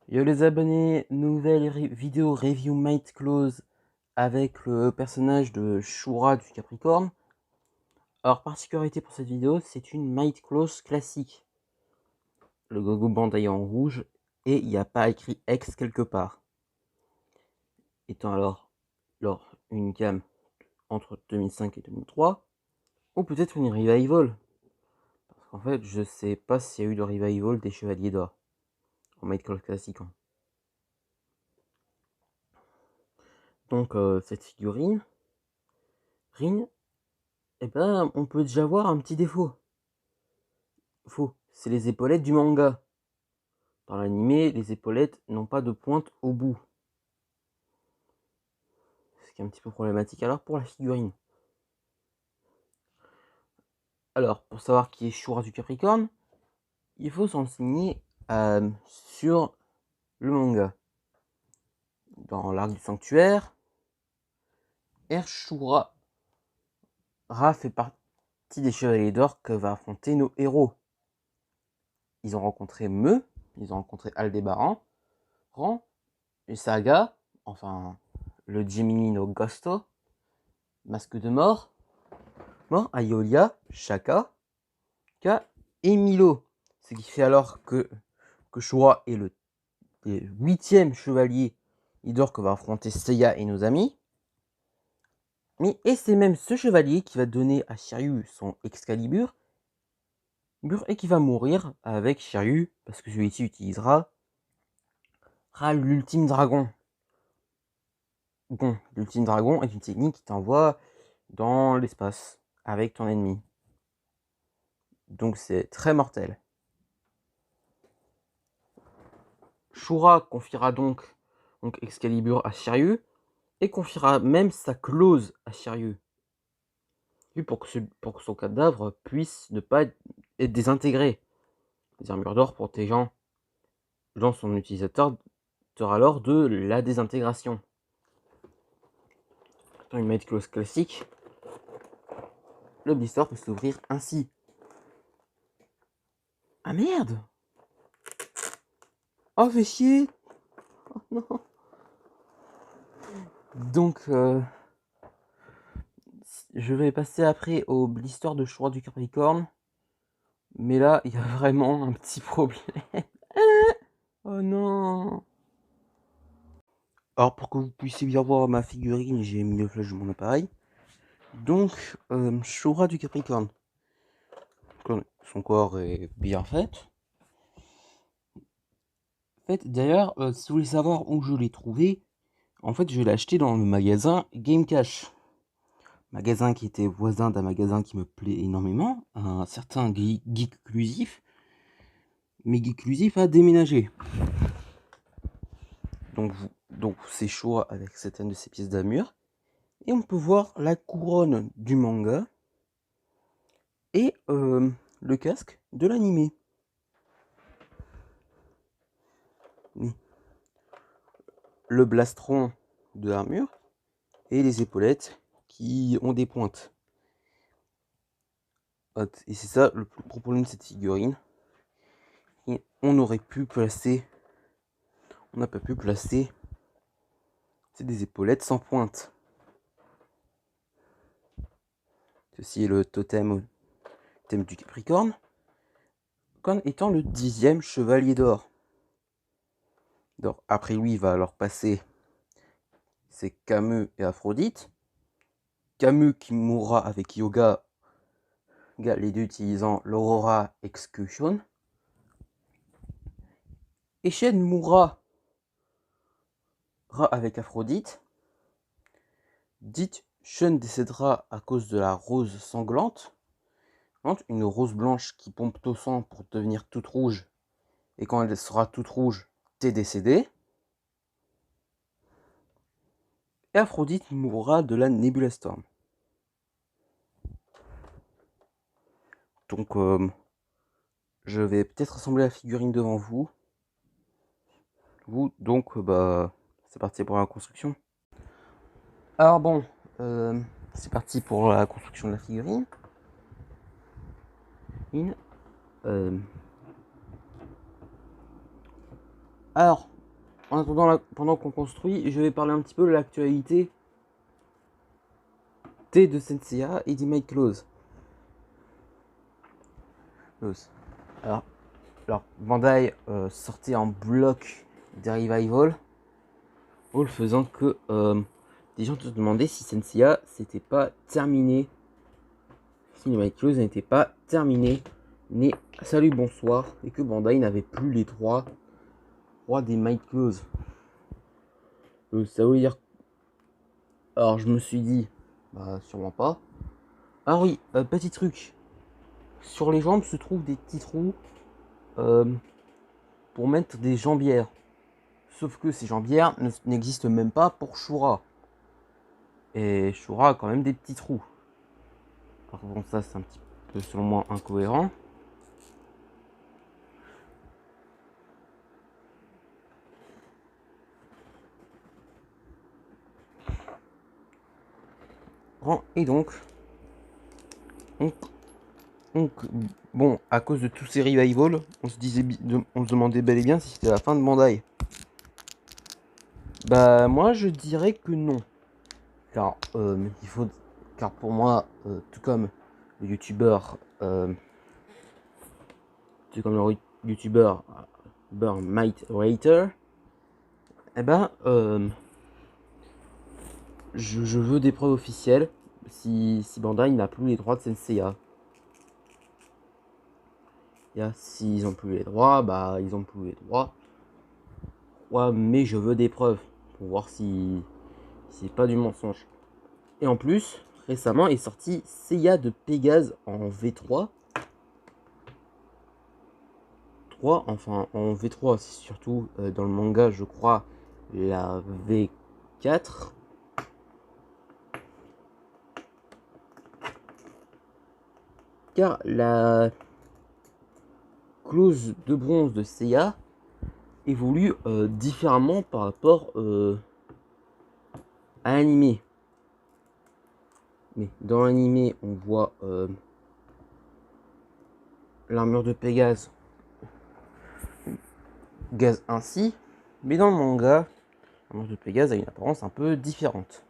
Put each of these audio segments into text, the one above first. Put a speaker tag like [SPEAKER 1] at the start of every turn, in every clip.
[SPEAKER 1] Yo les abonnés, nouvelle vidéo review Might Close avec le personnage de Shura du Capricorne. Alors particularité pour cette vidéo, c'est une Might Close classique. Le gogo bandaille en rouge et il n'y a pas écrit X quelque part. Étant alors une gamme entre 2005 et 2003, ou peut-être une revival. Parce qu'en fait, je sais pas s'il y a eu de revival des Chevaliers d'Or en Might Close classique. Donc cette figurine, eh ben, on peut déjà voir un petit défaut. C'est les épaulettes du manga. Dans l'animé, les épaulettes n'ont pas de pointe au bout. Ce qui est un petit peu problématique alors pour la figurine. Alors, pour savoir qui est Shura du Capricorne, il faut s'enseigner sur le manga. Dans l'arc du sanctuaire, Shura fait partie des Chevaliers d'Or que va affronter nos héros. Ils ont rencontré ils ont rencontré Aldébaran, et Saga, enfin le Gemini no Gusto, Masque de mort, Ayolia, Shaka, Ka et Milo. Ce qui fait alors que Shura est le 8e chevalier Idor que va affronter Seiya et nos amis. Et c'est même ce chevalier qui va donner à Shiryu son Excalibur et qui va mourir avec Shiryu parce que celui-ci utilisera l'ultime dragon. Bon, l'ultime dragon est une technique qui t'envoie dans l'espace avec ton ennemi. Donc c'est très mortel. Shura confiera donc Excalibur à Shiryu et confiera même sa clause à Shiryu. Pour que son cadavre puisse ne pas être désintégré. Les armures d'or protégeant son utilisateur alors de la désintégration. Dans une Might Close classique, le blister peut s'ouvrir ainsi. Ah merde! Oh, fais chier! Oh non! Donc, je vais passer après au blister de Shura du Capricorne. Mais là, il y a vraiment un petit problème. Oh non! Alors, pour que vous puissiez bien voir ma figurine, j'ai mis le flash de mon appareil. Donc, Shura du Capricorne. Son corps est bien fait. D'ailleurs, si vous voulez savoir où je l'ai trouvé, en fait, je l'ai acheté dans le magasin Game Cash. Magasin qui était voisin d'un magasin qui me plaît énormément, un certain Geeklusif. Mais Geeklusif a déménagé. Donc c'est chaud avec certaines de ces pièces d'armure. Et on peut voir la couronne du manga et le casque de l'animé. Le blastron de l'armure et les épaulettes qui ont des pointes. Et c'est ça le plus gros problème de cette figurine. Et on n'a pas pu placer des épaulettes sans pointe. Ceci est le totem du Capricorne, comme étant le 10e chevalier d'or. Après lui, il va alors passer, c'est Camus et Aphrodite. Camus qui mourra avec Yoga, les deux utilisant l'Aurora Execution. Et Shen mourra avec Aphrodite. Shen décédera à cause de la rose sanglante. Une rose blanche qui pompe au sang pour devenir toute rouge. Et quand elle sera toute rouge, t'es décédé. Et Aphrodite mourra de la Nebula Storm. Donc, je vais peut-être assembler la figurine devant vous. Donc, c'est parti pour la construction. Alors bon, c'est parti pour la construction de la figurine. Alors, En attendant, pendant qu'on construit, je vais parler un petit peu de l'actualité de Senseiya et des Might Close. Alors Bandai sortait en bloc des revival, faisant que des gens se demandaient si Senseiya c'était pas terminé, si les Might Close n'étaient pas terminés, né salut bonsoir, et que Bandai n'avait plus les trois des Might Close. Ça veut dire. Alors je me suis dit, bah sûrement pas. Ah oui, petit truc. Sur les jambes se trouvent des petits trous pour mettre des jambières. Sauf que ces jambières n'existent même pas pour Shura. Et Shura a quand même des petits trous. Alors bon, ça c'est un petit peu selon moi incohérent. Et donc, bon, à cause de tous ces revivals, on se demandait bel et bien si c'était la fin de Bandai. Bah moi je dirais que non. Car car pour moi, tout comme le youtubeur Burn Might Rater, eh ben je veux des preuves officielles si Bandai n'a plus les droits de Senseiya. S'ils ont plus les droits, bah ils ont plus les droits. Ouais, mais je veux des preuves pour voir si c'est pas du mensonge. Et en plus, récemment est sorti Seiya de Pégase en V3. Enfin en V3, c'est surtout dans le manga, je crois, la V4. Car la clause de bronze de Seiya évolue différemment par rapport à l'animé. Mais dans l'animé, on voit l'armure de Pégase ainsi, mais dans le manga, l'armure de Pégase a une apparence un peu différente.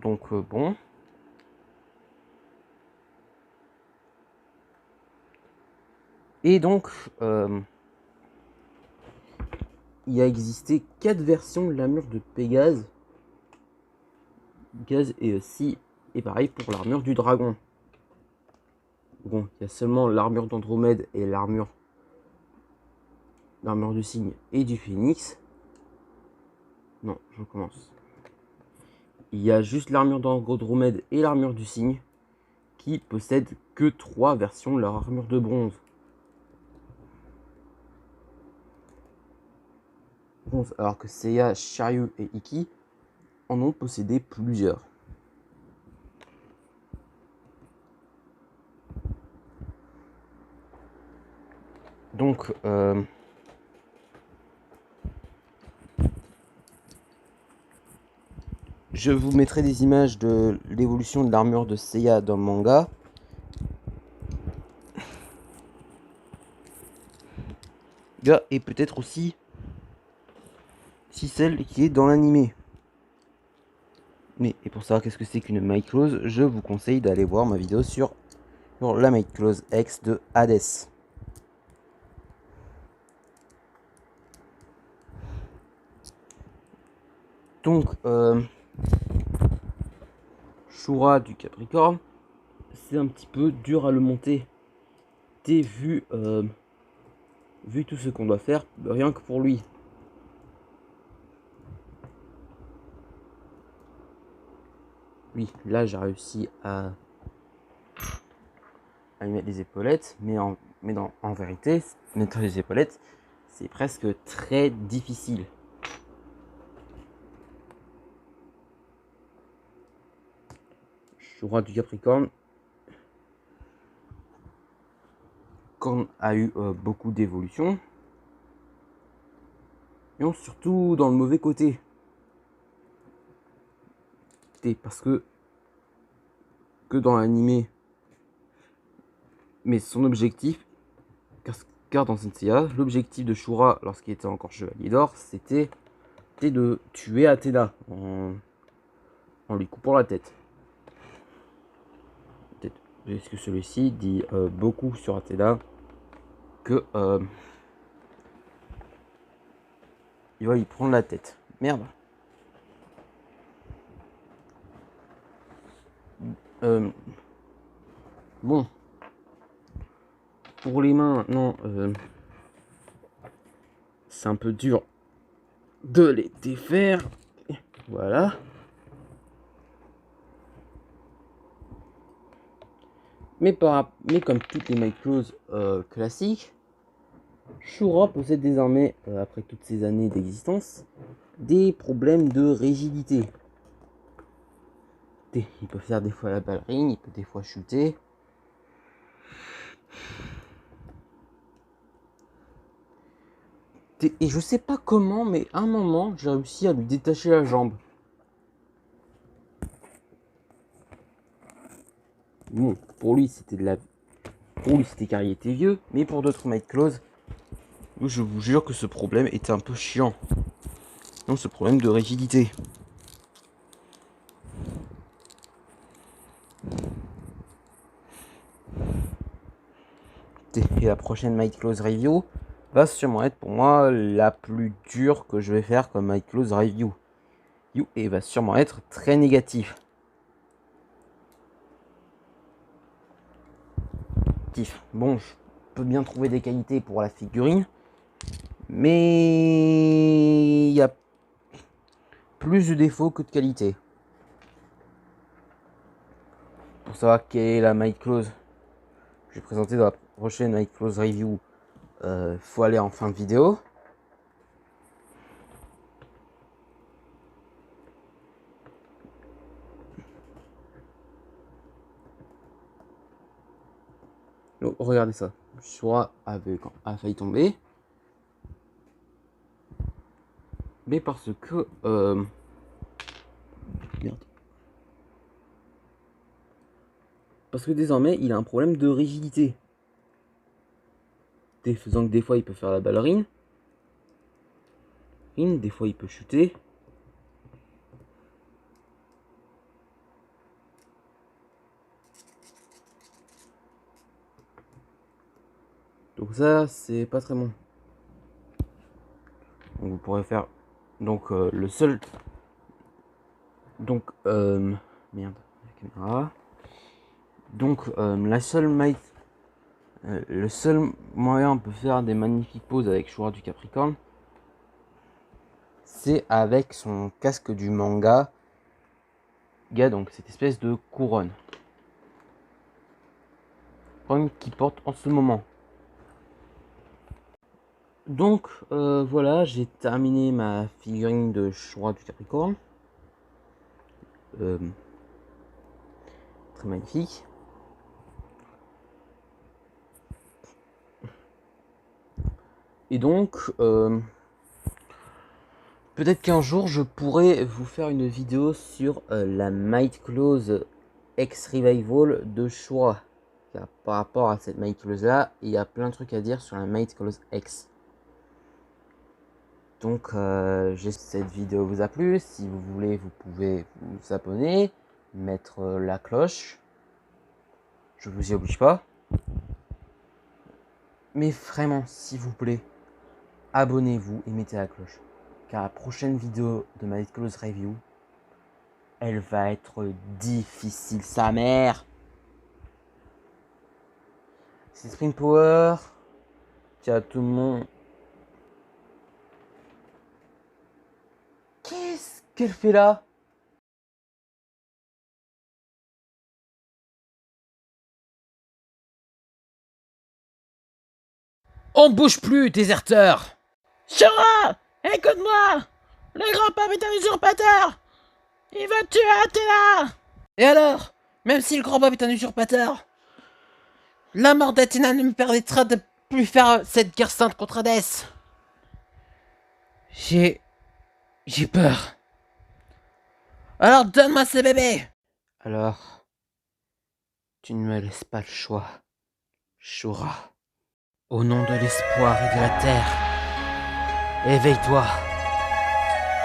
[SPEAKER 1] Donc bon. Et donc, il a existé 4 versions de l'armure de Pégase. Et aussi, et pareil pour l'armure du dragon. Bon, il y a seulement l'armure d'Andromède et l'armure du cygne et du phénix. Non, je recommence. Il y a juste l'armure d'Andromède et l'armure du cygne qui possèdent que 3 versions de leur armure de bronze. Alors que Seiya, Shiryu et Ikki en ont possédé plusieurs. Donc, je vous mettrai des images de l'évolution de l'armure de Seiya dans le manga. Et peut-être aussi si celle qui est dans l'animé. Et pour savoir qu'est-ce que c'est qu'une Might Close, je vous conseille d'aller voir ma vidéo sur la Might Close X de Hades. Donc, Shura du Capricorne, c'est un petit peu dur à le monter. Vu tout ce qu'on doit faire, rien que pour lui. Oui, là j'ai réussi à lui mettre les épaulettes, mais en vérité, mettre les épaulettes, c'est presque très difficile. Shura du Capricorne a eu beaucoup d'évolutions, et surtout dans le mauvais côté. Parce que dans l'animé, Mais son objectif, car dans Senseiya, l'objectif de Shura, lorsqu'il était encore chevalier d'or, c'était de tuer Athéna en lui coupant la tête. Est-ce que celui-ci dit beaucoup sur Athéna que il va lui prendre la tête. Merde. Bon. Pour les mains, non. C'est un peu dur de les défaire. Voilà. Mais comme toutes les Might Claws classiques, Shura possède désormais, après toutes ces années d'existence, des problèmes de rigidité. Il peut faire des fois la ballerine, il peut des fois chuter. Et je sais pas comment, mais à un moment, j'ai réussi à lui détacher la jambe. Bon, pour lui, c'était car il était vieux, mais pour d'autres Might Claws, je vous jure que ce problème était un peu chiant. Donc ce problème de rigidité. Et la prochaine Might Claws Review va sûrement être pour moi la plus dure que je vais faire comme Might Claws Review. Et va sûrement être très négatif. Bon, je peux bien trouver des qualités pour la figurine, mais il y a plus de défauts que de qualités. Pour savoir quelle est la Might Claws que je vais présenter dans la prochaine Might Claws Review, faut aller en fin de vidéo. Donc, regardez ça. Shura a failli tomber. Mais parce que... Merde. Parce que désormais, il a un problème de rigidité. Faisant que des fois, il peut faire la ballerine. Des fois, il peut chuter. Donc ça, c'est pas très bon. Donc vous pourrez faire... Donc le seul... Donc, merde, la caméra. Donc, la seule le seul moyen on peut faire des magnifiques poses avec Shura du Capricorne, c'est avec son casque du manga. Donc cette espèce de couronne qu'il porte en ce moment. Donc voilà, j'ai terminé ma figurine de Shura du Capricorne. Très magnifique. Et donc peut-être qu'un jour je pourrais vous faire une vidéo sur la Might Claws X Revival de Shura. Car par rapport à cette Might Claws là, il y a plein de trucs à dire sur la Might Claws X. Donc j'espère que cette vidéo vous a plu. Si vous voulez, vous pouvez vous abonner, mettre la cloche. Je vous y oblige pas. Mais vraiment, s'il vous plaît, abonnez-vous et mettez la cloche. Car la prochaine vidéo de Might Claws Review, elle va être difficile, sa mère. C'est Spring Power. Tiens, tout le monde. Qu'est-ce qu'elle fait là?
[SPEAKER 2] On bouge plus, déserteur! Shura! Écoute-moi! Le grand-père est un usurpateur! Il va tuer Athéna! Et alors? Même si le grand-père est un usurpateur, la mort d'Athéna ne me permettra de plus faire cette guerre sainte contre Hadès. J'ai peur. Alors donne-moi ce bébé!
[SPEAKER 1] Alors, tu ne me laisses pas le choix. Shura,
[SPEAKER 2] Au nom de l'espoir et de la terre, éveille-toi.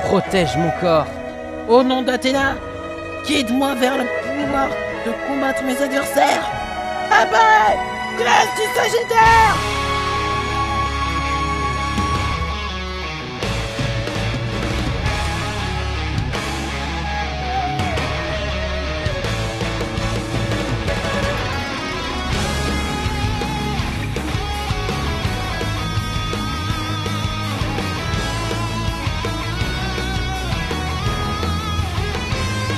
[SPEAKER 2] Protège mon corps. Au nom d'Athéna, guide-moi vers le pouvoir de combattre mes adversaires. Apparaît, classe du Sagittaire!